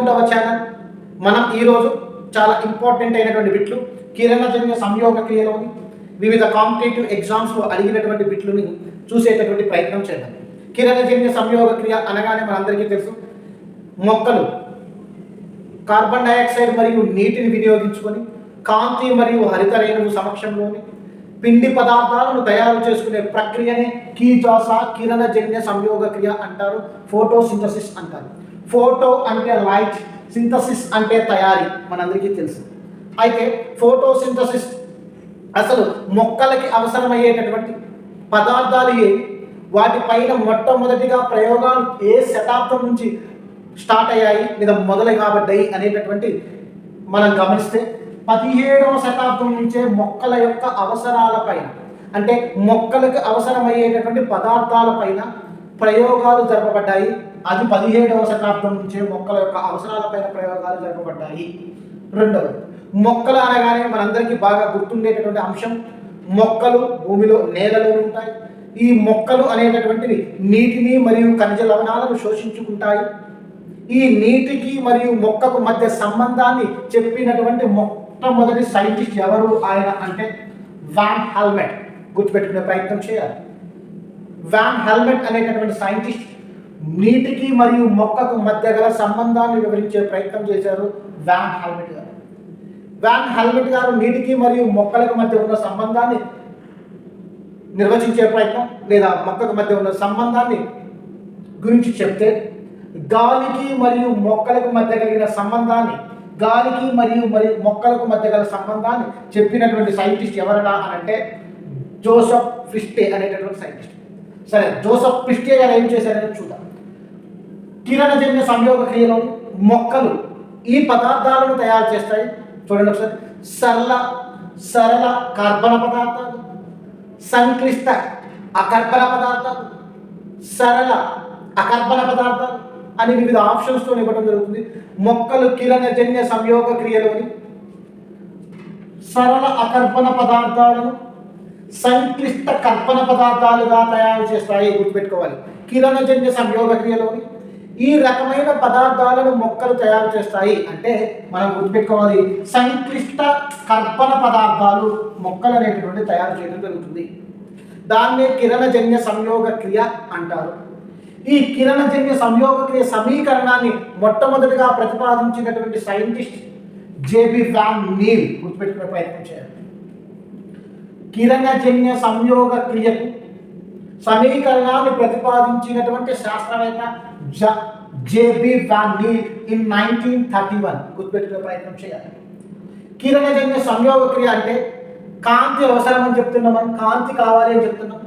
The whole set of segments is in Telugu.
To our channel. మనం ఈరోజు చాలా ఇంపార్టెంట్ అయినటువంటి బిట్లు కిరణజన్య సంయోగ క్రియలోని వివిధ కాంపిటేటివ్ ఎగ్జామ్స్లో అడిగినటువంటి బిట్లని చూసేటటువంటి ప్రయత్నం చేద్దాం. కిరణజన్య సంయోగ క్రియ అనగానే మనందరికీ తెలుసు, మొక్కలు కార్బన్ డైఆక్సైడ్ మరియు నీటిని వినియోగించుకొని కాంతి మరియు హరిత రేణువు సమక్షంలోని పిండి పదార్థాలను తయారు చేసుకునే ప్రక్రియనే కీజాస కిరణజన్య సంయోగ క్రియ అంటారు, ఫోటోసింథసిస్ అంటారు. ఫోటో అంటే లైట్, సింథసిస్ అంటే తయారీ, మనందరికీ తెలుసు. అయితే ఫోటోసింథసిస్ అసలు మొక్కలకి అవసరమయ్యేటటువంటి పదార్థాలు ఏవి, వాటిపైన మొట్టమొదటిగా ప్రయోగాలు ఏ శతాబ్దం నుంచి స్టార్ట్ అయ్యాయి లేదా మొదలు కాబడ్డాయి అనేటటువంటి మనం గమనిస్తే 17వ శతాబ్దం నుంచే మొక్కల యొక్క అవసరాలపైన, అంటే మొక్కలకు అవసరమయ్యేటటువంటి పదార్థాలపైన ప్రయోగాలు జరపబడ్డాయి. అది 17వ శతాబ్దం నుంచే మొక్కల యొక్క అవసరాలపైన ప్రయోగాలు జరపబడ్డాయి. రెండవది, మొక్కలు అనగానే మనందరికీ బాగా గుర్తుండేటటువంటి అంశం, మొక్కలు భూమిలో నేలలో ఉంటాయి. ఈ మొక్కలు అనేటటువంటివి నీటిని మరియు ఖనిజ లవణాలను శోషించుకుంటాయి. ఈ నీటికి మరియు మొక్కకు మధ్య సంబంధాన్ని చెప్పినటువంటి మొట్టమొదటి సైంటిస్ట్ ఎవరు ఆయన అంటే వాన్ హెల్మెట్. గుర్తుపెట్టుకునే ప్రయత్నం చేయాలి. వాన్ హెల్మెట్ అనేటటువంటి సైంటిస్ట్ నీటికి మరియు మొక్కకు మధ్య గల సంబంధాన్ని వివరించే ప్రయత్నం చేశారు వాన్ హెల్మెట్ గారు. వాన్ హెల్మెట్ గారు నీటికి మరియు మొక్కలకు మధ్య ఉన్న సంబంధాన్ని నిర్వచించే ప్రయత్నం లేదా మొక్కకు మధ్య ఉన్న సంబంధాన్ని గురించి చెప్తే, గాలికి మరియు మొక్కలకు మధ్య కలిగిన సంబంధాన్ని, గాలికి మరియు మొక్కలకు మధ్య గల సంబంధాన్ని చెప్పినటువంటి సైంటిస్ట్ ఎవరడా అని అంటే జోసెఫ్ ప్రిస్టే అనేటటువంటి సైంటిస్ట్. సరే, జోసెఫ్ ప్రిస్టే గారు ఏం చేశారని చూద్దాం. కిరణజన్య సంయోగ క్రియలో మొక్కలు ఈ పదార్థాలను తయారు చేస్తాయి. చూడండి ఒకసారి, సరళ కార్బన పదార్థాలు, సంక్లిష్ట అకర్బన పదార్థాలు, సరళ అకర్బన పదార్థాలు అని వివిధ ఆప్షన్స్తో ఇవ్వడం జరుగుతుంది. మొక్కలు కిరణజన్య సంయోగ క్రియలోని సరళ అకర్బన పదార్థాలను సంక్లిష్ట కర్బన పదార్థాలుగా తయారు చేస్తాయి. గుర్తుపెట్టుకోవాలి, కిరణజన్య సంయోగ క్రియలోని ఈ రకమైన పదార్థాలను మొక్కలు తయారు చేస్తాయి అంటే మనం గుర్తుపెట్టుకోవాలి, సంక్లిష్ట కర్బన పదార్థాలు మొక్కలు అనేటువంటి తయారు చేయడం జరుగుతుంది. దాన్నే కిరణజన్య సంయోగ క్రియ అంటారు. ఈ కిరణజన్య సంయోగ క్రియ సమీకరణాన్ని మొట్టమొదటిగా ప్రతిపాదించినటువంటి సైంటిస్ట్ జేబీ వాన్ నీల్. గుర్తుపెట్టుకునే ప్రయత్నం చేయాలి. కిరణజన్య సంయోగ క్రియకు సమీకరణాన్ని ప్రతిపాదించినటువంటి శాస్త్రవేత్త జేబీ వాన్ నీల్ ఇన్ 1931. గుర్తుపెట్టుకునే ప్రయత్నం చేయాలి. కిరణజన్య సంయోగ క్రియ అంటే కాంతి అవసరం అని చెప్తున్నాం, మనం కాంతి కావాలి అని చెప్తున్నాం.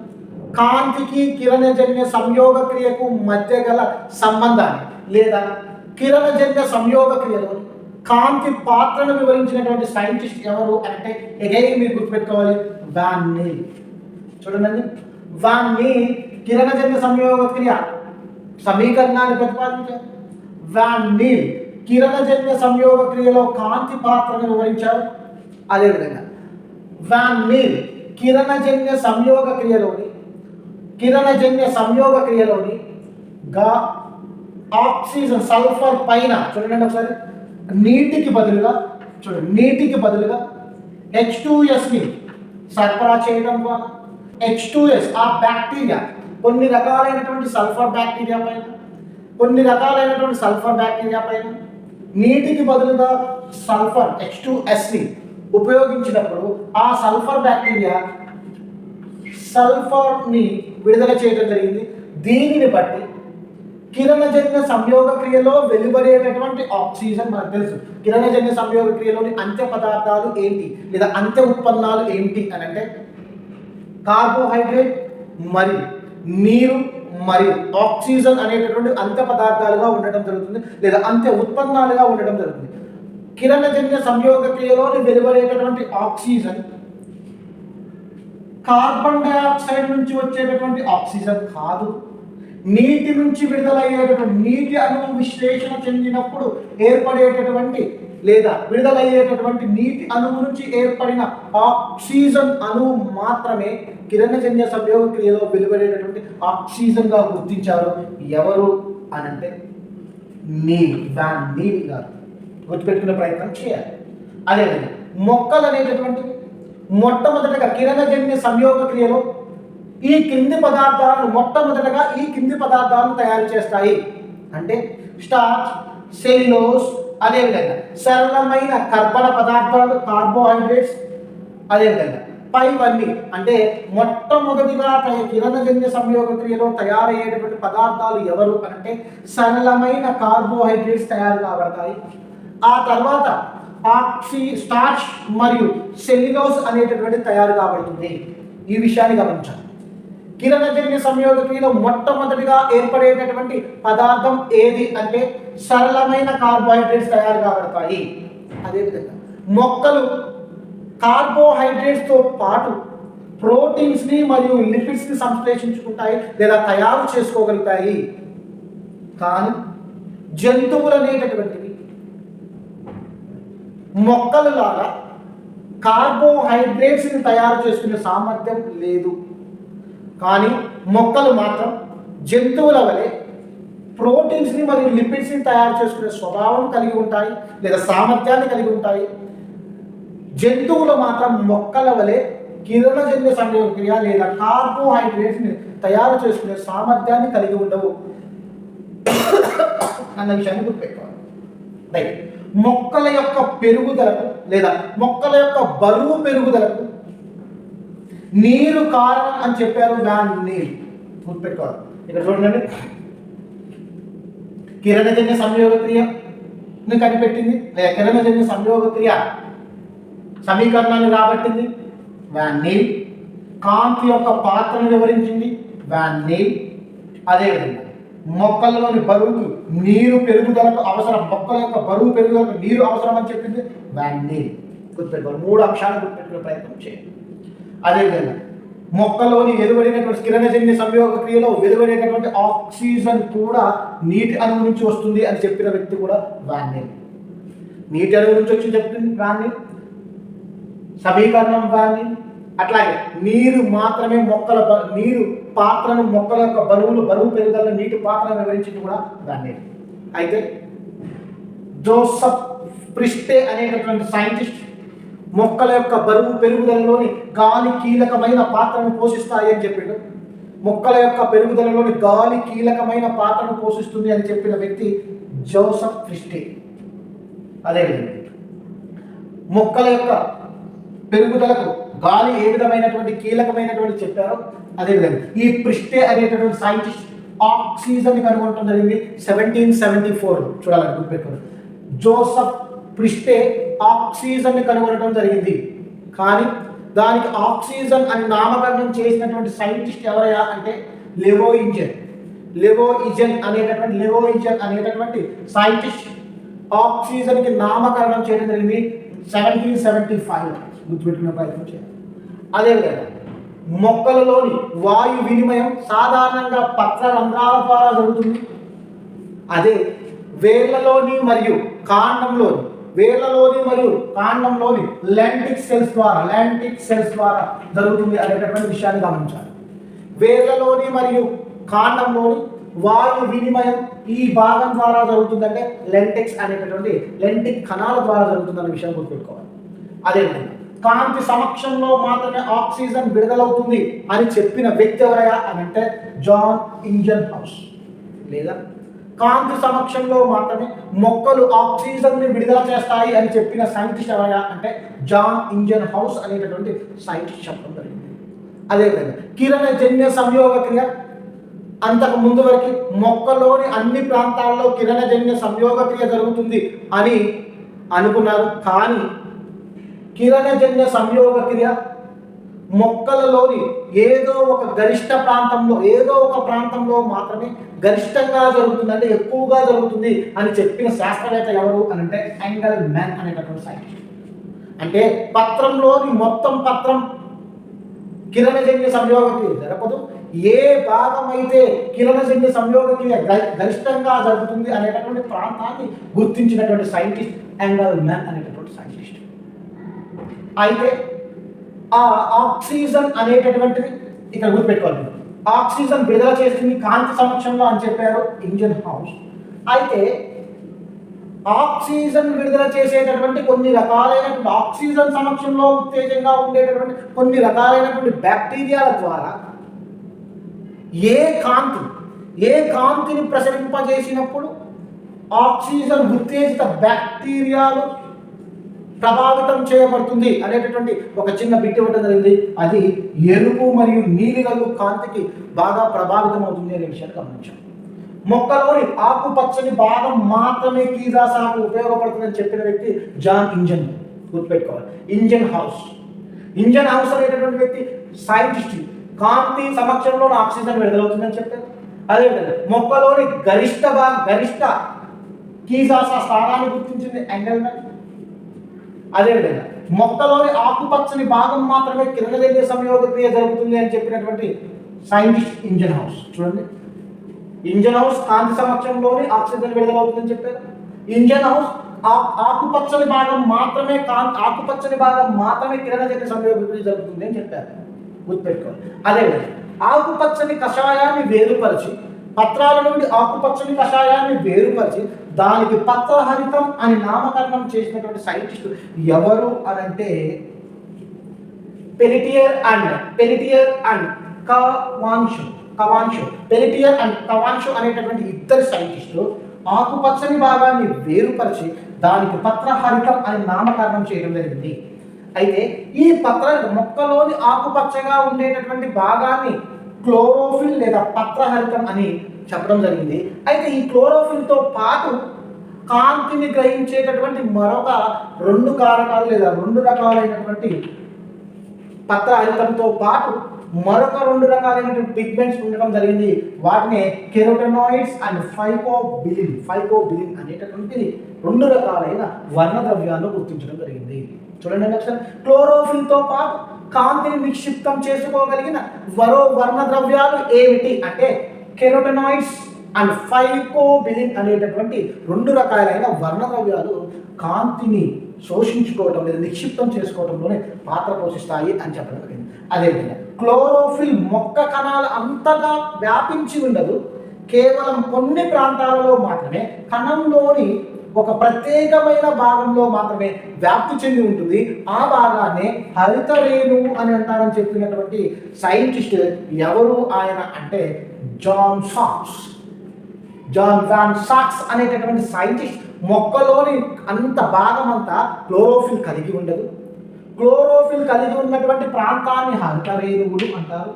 కాంతికి కిరణజన్య సంయోగ క్రియకు మధ్య గల సంబంధాన్ని లేదా కిరణజన్య సంయోగ క్రియలో కాంతి పాత్రను వివరించినటువంటి సైంటిస్ట్ ఎవరు అంటే ఎగైన్ మీరు గుర్తుపెట్టుకోవాలి, వాన్ నీల్. చూడండి, వాన్ నీల్ కిరణజన్య సంయోగ క్రియ సమీకరణాన్ని ప్రతిపాదించారు. వాన్ నీల్ కిరణజన్య సంయోగ క్రియలో కాంతి పాత్రను వివరించారు. అదేవిధంగా వాన్ నీల్ కిరణజన్య సంయోగ క్రియలోని ఆక్సిజన్ సల్ఫర్ పైన చూడండి ఒకసారి, నీటికి బదులుగా H2Sని సరఫరా చేయడం ద్వారా H2S ఆ బ్యాక్టీరియా కొన్ని రకాలైనటువంటి సల్ఫర్ బ్యాక్టీరియా పైన నీటికి బదులుగా సల్ఫర్ H2Sని ఉపయోగించినప్పుడు ఆ సల్ఫర్ బ్యాక్టీరియా సల్ఫర్ని విడుదల చేయడం జరిగింది. దీనిని బట్టి కిరణజన్య సంయోగ క్రియలో వెలువడేటటువంటి ఆక్సిజన్ మనకు తెలుసు. కిరణజన్య సంయోగ క్రియలోని అంత్య పదార్థాలు ఏంటి లేదా అంత్య ఉత్పన్నాలు ఏంటి అని అంటే కార్బోహైడ్రేట్ మరియు నీరు మరియు ఆక్సిజన్ అనేటటువంటి అంత్య పదార్థాలుగా ఉండడం జరుగుతుంది లేదా అంత్య ఉత్పన్నాలుగా ఉండడం జరుగుతుంది. కిరణజన్య సంయోగ క్రియలోని వెలువడేటటువంటి ఆక్సిజన్ కార్బన్ డైఆక్సైడ్ నుంచి వచ్చేటటువంటి ఆక్సిజన్ కాదు, నీటి నుంచి విడుదలయ్యేటటువంటి నీటి అణువు విశ్లేషణ చెందినప్పుడు ఏర్పడేటటువంటి లేదా విడుదలయ్యేటటువంటి నీటి అణువు నుంచి ఏర్పడిన ఆక్సిజన్ అణువు మాత్రమే కిరణజన్య సంయోగ క్రియలో వెలువడేటటువంటి ఆక్సిజన్గా గుర్తించారు. ఎవరు అనంటే నీల్, వ్యాన్ నీల్ గారు గుర్తుపెట్టుకునే ప్రయత్నం చేయాలి. అదేవిధంగా మొక్కలు అనేటటువంటివి మొట్టమొదటగా కిరణజన్య సంయోగ క్రియలో ఈ కింది పదార్థాలను తయారు చేస్తాయి. అంటే స్టార్చ్, సెల్యులోజ్, అదేవిధంగా సరళమైన కర్బన పదార్థాలు, కార్బోహైడ్రేట్స్, అదేవిధంగా పైవన్నీ అంటే మొట్టమొదటిగా కిరణజన్య సంయోగ క్రియలో తయారయ్యేటటువంటి పదార్థాలు ఎవరు అంటే సరళమైన కార్బోహైడ్రేట్స్ తయారు కాబడతాయి. ఆ తర్వాత స్టార్చ్ మరియు సెల్యులోజ్ అనేటటువంటి తయారు కాబడుతుంది. ఈ విషయాన్ని గమనించాలి. కిరణజన్య సంయోగ క్రియలో మొట్టమొదటిగా ఏర్పడేటటువంటి పదార్థం ఏది అంటే సరళమైన కార్బోహైడ్రేట్స్ తయారు కాబడతాయి. అదేవిధంగా మొక్కలు కార్బోహైడ్రేట్స్తో పాటు ప్రోటీన్స్ని మరియు లిపిడ్స్ని సంశ్లేషించుకుంటాయి లేదా తయారు చేసుకోగలుగుతాయి. కానీ జంతువులు అనేటటువంటివి మొక్కల లాగా కార్బోహైడ్రేట్స్ని తయారు చేసుకునే సామర్థ్యం లేదు. కానీ మొక్కలు మాత్రం జంతువుల వలె ప్రోటీన్స్ని మరియు లిపిడ్స్ని తయారు చేసుకునే స్వభావం కలిగి ఉంటాయి లేదా సామర్థ్యాన్ని కలిగి ఉంటాయి. జంతువులు మాత్రం మొక్కల వలె కిరణజన్య సంయోగ క్రియ లేదా కార్బోహైడ్రేట్స్ని తయారు చేసుకునే సామర్థ్యాన్ని కలిగి ఉండవు అన్న విషయాన్ని గుర్తుపెట్టుకోవాలి. రైట్. మొక్కల యొక్క పెరుగుదలకు లేదా మొక్కల యొక్క బరువు పెరుగుదలకు నీరు కారణం అని చెప్పారు. దాని నీరు గుర్తుపెట్టుకోవాలి. ఇక్కడ చూడండి, కిరణజన్య సంయోగ క్రియని కనిపెట్టింది లేదా కిరణజన్య సంయోగ క్రియ సమీకరణాన్ని రాబట్టింది వ్యాన్ నీల్. కాంతి యొక్క పాత్రను వివరించింది వ్యాన్ నీల్. అదేవిధంగా మొక్కల్లోని బరువుకు నీరు పెరుగుదలకు అవసరం, మొక్కల యొక్క బరువు పెరుగుదలకు నీరు అవసరం అని చెప్పింది వ్యాన్ నీల్. గుర్తుపెట్టుకోవాలి. 3 అంశాలు గుర్తుపెట్టుకునే ప్రయత్నం చేయండి. అదేవిధంగా మొక్కలోని వెలువడినటువంటి కిరణజన్య సంయోగ క్రియలో వెలువడేటటువంటి ఆక్సిజన్ కూడా నీటి అణువు నుంచి వస్తుంది అని చెప్పిన వ్యక్తి కూడా వ్యాన్ నీల్. నీటి అణువు నుంచి వచ్చి చెప్పింది వ్యాన్ నీల్, సమీకరణం వ్యాన్ నీల్. అట్లాగే నీరు మాత్రమే నీరు పాత్రను మొక్కల యొక్క బరువు పెరుగుదల నీటి పాత్రను వివరించింది కూడా వ్యాన్ నీల్. అయితే జోసెఫ్ ప్రిస్టే అనేటటువంటి సైంటిస్ట్ మొక్కల యొక్క బరువు పెరుగుదలలోని గాలి కీలకమైన పాత్రను పోషిస్తాయి అని చెప్పాడు. మొక్కల యొక్క పెరుగుదలలోని గాలి కీలకమైన పాత్రను పోషిస్తుంది అని చెప్పిన వ్యక్తి జోసెఫ్ ప్రిస్టే. అదేవిధంగా మొక్కల యొక్క పెరుగుదలకు గాలి ఏ విధమైనటువంటి కీలకమైనటువంటి చెప్పారో అదేవిధంగా ఈ ప్రిస్టే అనేటటువంటి సైంటిస్ట్ ఆక్సిజన్ కనుగొనడం జరిగింది 1774. చూడాలని గుర్తుపెట్టుకోండి. జోసెఫ్ ప్రిస్టే ఆక్సిజన్ ని కనుగొనడం జరిగింది. కానీ దానికి ఆక్సిజన్ అని నామకరణం చేసినటువంటి సైంటిస్ట్ ఎవరయ్యా అంటే లెవోయిజన్ అనేటటువంటి సైంటిస్ట్ ఆక్సిజన్ కి నామకరణం చేయడం జరిగింది 1775. గుర్తుపెట్టుకునే ప్రయత్నం చేయాలి. అదేవిధంగా మొక్కలలోని వాయు వినిమయం సాధారణంగా పత్ర రంధ్రాల ద్వారా జరుగుతుంది. అదే వేర్లలోని మరియు కాండంలోని లెంటిక్ సెల్స్ ద్వారా జరుగుతుంది అనేటటువంటి విషయాన్ని గమనించాలి. వేర్లలోని మరియు కాండంలోని వాయు వినిమయం ఈ భాగం ద్వారా జరుగుతుందంటే లెంటిక్ కణాల ద్వారా జరుగుతుందనే విషయాన్ని గుర్తుపెట్టుకోవాలి. అదేవిధంగా కాంతి సమక్షంలో మాత్రమే ఆక్సిజన్ విడుదలవుతుంది అని చెప్పిన వ్యక్తి ఎవరయ్యా అని అంటే జాన్ ఇంజన్ హౌస్. లేదా కాంతి సమక్షంలో మాత్రమే మొక్కలు ఆక్సిజన్ ని విడుదల చేస్తాయి అని చెప్పిన సైంటిస్ట్ ఎవరయ్యా అంటే జాన్ ఇంజన్ హౌస్ అనేటటువంటి సైంటిస్ట్ చెప్పడం జరిగింది. అదేవిధంగా కిరణజన్య సంయోగ క్రియ అంతకు ముందు వరకు మొక్కలోని అన్ని ప్రాంతాల్లో కిరణజన్య సంయోగ క్రియ జరుగుతుంది అని అనుకున్నారు. కానీ కిరణజన్య సంయోగ క్రియ మొక్కలలోని ఏదో ఒక ప్రాంతంలో మాత్రమే గరిష్టంగా జరుగుతుంది, అంటే ఎక్కువగా జరుగుతుంది అని చెప్పిన శాస్త్రవేత్త ఎవరు అని అంటే ఎంగెల్మ్యాన్ అనేటటువంటి సైంటిస్ట్. అంటే పత్రంలోని మొత్తం పత్రం కిరణజన్య సంయోగ క్రియ జరపదు, ఏ భాగం అయితే కిరణజన్య సంయోగ క్రియ గరిష్టంగా జరుగుతుంది అనేటటువంటి ప్రాంతాన్ని గుర్తించినటువంటి సైంటిస్ట్ ఎంగెల్మ్యాన్ అనేటటువంటి సైంటిస్ట్. అయితే ఆ ఆక్సిజన్ అనేటటువంటిది ఇక్కడ గుర్తుపెట్టుకోవాలి. ఆక్సిజన్ విడుదల చేస్తుంది కాంతి సమక్షంలో అని చెప్పారు ఇంజన్ హౌస్. అయితే ఆక్సిజన్ విడుదల చేసేటటువంటి కొన్ని రకాలైనటువంటి ఆక్సిజన్ సమక్షంలో ఉత్తేజంగా ఉండేటటువంటి కొన్ని రకాలైనటువంటి బ్యాక్టీరియాల ద్వారా ఏ కాంతిని ప్రసరింపజేసినప్పుడు ఆక్సిజన్ ఉత్తేజిత బ్యాక్టీరియాలు ప్రభావితం చేయబడుతుంది అనేటటువంటి ఒక చిన్న బిట్ ఇవ్వడం జరిగింది. అది ఎరుపు మరియు నీలి రంగు కాంతికి బాగా ప్రభావితం అవుతుంది అనే విషయాన్ని గమనించాం. మొక్కలోని ఆకుపచ్చని భాగం మాత్రమే కీజాసాకు ఉపయోగపడుతుందని చెప్పిన వ్యక్తి జాన్ ఇంజన్. గుర్తుపెట్టుకోవాలి, ఇంజన్ హౌస్ అనేటటువంటి వ్యక్తి సైంటిస్ట్. కాంతి సమక్షంలో ఆక్సిజన్ విడుదలవుతుందని చెప్పారు. అదేవిధంగా మొక్కలోని గరిష్ట కీజాసా స్థానాన్ని గుర్తించింది ఎంగెల్మెన్. అదేవిధంగా మొక్కలోని ఆకుపచ్చని భాగం మాత్రమే కిరణజన్య సంయోగక్రియ జరుగుతుంది అని చెప్పినటువంటి సైంటిస్ట్ ఇంజన్ హౌస్. చూడండి, ఇంజన్ హౌస్ కాంతి సమక్షంలోని ఆక్సిజన్ విడుదలవుతుందని చెప్పారు. ఇంజన్ హౌస్ ఆకుపచ్చని భాగం మాత్రమే కిరణజన్య సంయోగక్రియ జరుగుతుంది అని చెప్పారు. గుర్తుపెట్టుకోవాలి. అదేవిధంగా ఆకుపచ్చని కషాయాన్ని వేరుపరిచి పత్రాల నుండి ఆకుపచ్చని కషాయాన్ని వేరుపరిచి దానికి పత్రహరితం అని నామకరణం చేసినటువంటి సైంటిస్ట్ ఎవరు అనంటే పెలిటియర్ అండ్ కవాన్షో అనేటటువంటి ఇద్దరు సైంటిస్టులు ఆకుపచ్చని భాగాన్ని వేరుపరిచి దానికి పత్రహరితం అని నామకరణం చేయడం జరిగింది. అయితే ఈ మొక్కలోని ఆకుపచ్చగా ఉండేటటువంటి భాగాన్ని క్లోరోఫిల్ లేదా పత్రహరితం అని చెప్పడం జరిగింది. అయితే ఈ క్లోరోఫిల్తో పాటు కాంతిని గ్రహించేటటువంటి మరొక 2 కారకాలు లేదా 2 రకాలైనటువంటి పత్రహరితంతో పాటు మరొక 2 రకాలైనటువంటి పిగ్మెంట్స్ ఉండడం జరిగింది. వాటిని కెరోటెనాయిడ్స్ అండ్ ఫైకోబిలిన్ అనేటటువంటి 2 రకాలైన వర్ణద్రవ్యాలను గుర్తించడం జరిగింది. చూడండి ఒకసారి, క్లోరోఫిల్తో పాటు కాంతిని నిక్షిప్తం చేసుకోగలిగిన మరో వర్ణద్రవ్యాలు ఏమిటి అంటే కెరోటెనాయిడ్స్ అండ్ ఫైకోబిలిన్ అనేటటువంటి 2 రకాలైన వర్ణద్రవ్యాలు కాంతిని శోషించుకోవటం లేదా నిక్షిప్తం చేసుకోవడంలోనే పాత్ర పోషిస్తాయి అని చెప్పడం జరిగింది. అదేవిధంగా క్లోరోఫిల్ మొక్క కణాల అంతటా వ్యాపించి ఉండదు. కేవలం కొన్ని ప్రాంతాలలో మాత్రమే కణంలోని ఒక ప్రత్యేకమైన భాగంలో మాత్రమే వ్యాప్తి చెంది ఉంటుంది. ఆ భాగాన్ని హరిత రేణువు అని అంటారని చెప్పినటువంటి సైంటిస్ట్ ఎవరు ఆయన అంటే జాన్ వాన్ సాక్స్ అనేటటువంటి సైంటిస్ట్ మొక్కలోని అంత భాగం అంతా క్లోరోఫిల్ కలిగి ఉండదు. క్లోరోఫిల్ కలిగి ఉన్నటువంటి ప్రాంతాన్ని హరిత రేణువులు అంటారు.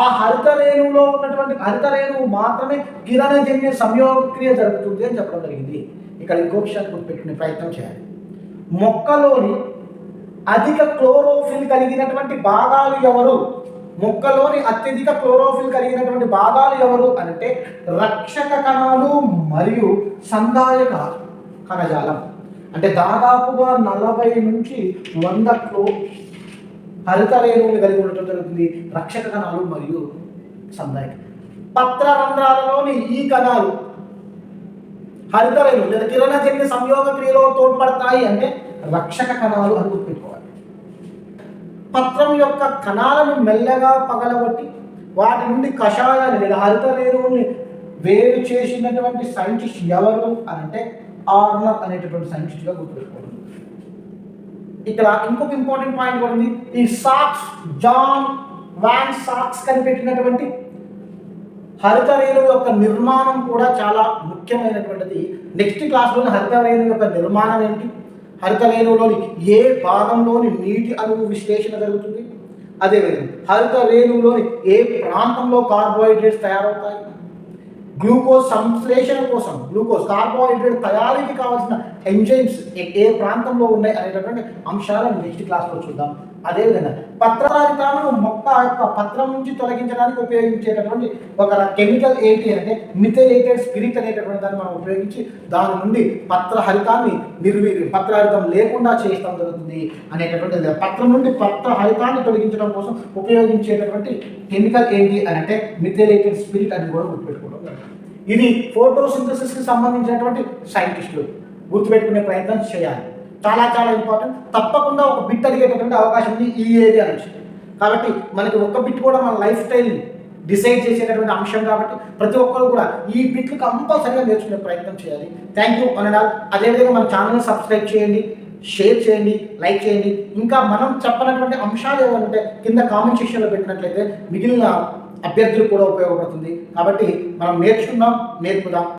ఆ హరిత రేణువు మాత్రమే కిరణజన్య సంయోగక్రియ జరుగుతుంది అని చెప్పడం జరిగింది. ఇక్కడ ఇంకో విషయాన్ని గుర్తుపెట్టుకునే ప్రయత్నం చేయాలి. మొక్కలోని అధిక క్లోరోఫిల్ కలిగినటువంటి భాగాలు ఎవరు? మొక్కలోని అత్యధిక క్లోరోఫిల్ కలిగినటువంటి భాగాలు ఎవరు అంటే రక్షక కణాలు మరియు సంధాయక కణజాలం. అంటే దాదాపుగా 40 నుంచి 100 హరిత రేణువులు కలిగి ఉండటం జరుగుతుంది. రక్షక కణాలు మరియు సంధాయక. పత్రరంధ్రాలలోని ఈ కణాలు హరిత రేణువులు లేదా కిరణజన్య సంయోగ క్రియలో తోడ్పడతాయి అంటే రక్షక కణాలు అని గుర్తుపెట్టుకోవాలి. పత్రం యొక్క కణాలను మెల్లగా పగలగొట్టి వాటి నుండి కషాయాన్ని లేదా హరిత రేణువుల్ని వేరు చేసినటువంటి సైంటిస్ట్ ఎవరు అంటే ఆర్నర్ అనేటటువంటి సైంటిస్ట్గా గుర్తుపెట్టుకోవాలి. ఇక్కడ ఇంకొక ఇంపార్టెంట్ పాయింట్ కూడా ఉంది. ఈ జాన్ వాన్ సాక్స్ కనిపెట్టినటువంటి హరిత రేణువు యొక్క నిర్మాణం కూడా చాలా ముఖ్యమైనటువంటిది. నెక్స్ట్ క్లాస్లోని హరిత రేణువు యొక్క నిర్మాణం ఏంటి, హరిత రేణువులోని ఏ భాగంలోని నీటి అణువు విశ్లేషణ జరుగుతుంది, అదేవిధంగా హరిత రేణువులోని ఏ ప్రాంతంలో కార్బోహైడ్రేట్స్ తయారవుతాయి, గ్లూకోజ్ సంశ్లేషణ కోసం కార్బోహైడ్రేట్ తయారీకి కావాల్సిన ఎంజైమ్స్ ఏ ప్రాంతంలో ఉన్నాయి అనేటటువంటి అంశాలను నెక్స్ట్ క్లాస్లో చూద్దాం. అదేవిధంగా పత్రహరితాలను మొక్క యొక్క పత్రం నుంచి తొలగించడానికి ఉపయోగించేటటువంటి ఒక కెమికల్ ఏంటి అంటే మిథైలేటెడ్ స్పిరిట్ అనేటటువంటి దాన్ని మనం ఉపయోగించి దాని నుండి పత్రహరితం లేకుండా చేయడం జరుగుతుంది అనేటటువంటి పత్రం నుండి పత్రహరితాన్ని తొలగించడం కోసం ఉపయోగించేటటువంటి కెమికల్ ఏంటి అని అంటే మిథైలేటెడ్ స్పిరిట్ అని కూడా గుర్తుపెట్టుకోవడం జరుగుతుంది. ఇది ఫోటోసింథసిస్కి సంబంధించినటువంటి సైంటిస్టులు గుర్తుపెట్టుకునే ప్రయత్నం చేయాలి. చాలా చాలా ఇంపార్టెంట్. తప్పకుండా ఒక బిట్ అడిగేటటువంటి అవకాశం ఉంది ఈ ఏరియా నుంచి. కాబట్టి మనకి ఒక్క బిట్ కూడా మన లైఫ్ స్టైల్ని డిసైడ్ చేసేటటువంటి అంశం కాబట్టి ప్రతి ఒక్కరు కూడా ఈ బిట్లు కంపల్సరీగా నేర్చుకునే ప్రయత్నం చేయాలి. థ్యాంక్ యూ అనడాల్. అదేవిధంగా మన ఛానల్ని సబ్స్క్రైబ్ చేయండి, షేర్ చేయండి, లైక్ చేయండి. ఇంకా మనం చెప్పినటువంటి అంశాలు ఏమైనా ఉంటే కింద కామెంట్ సెక్షన్లో పెట్టినట్లయితే మిగిలిన అభ్యర్థులు కూడా ఉపయోగపడుతుంది. కాబట్టి మనం నేర్చుకుందాం, నేర్పుదాం.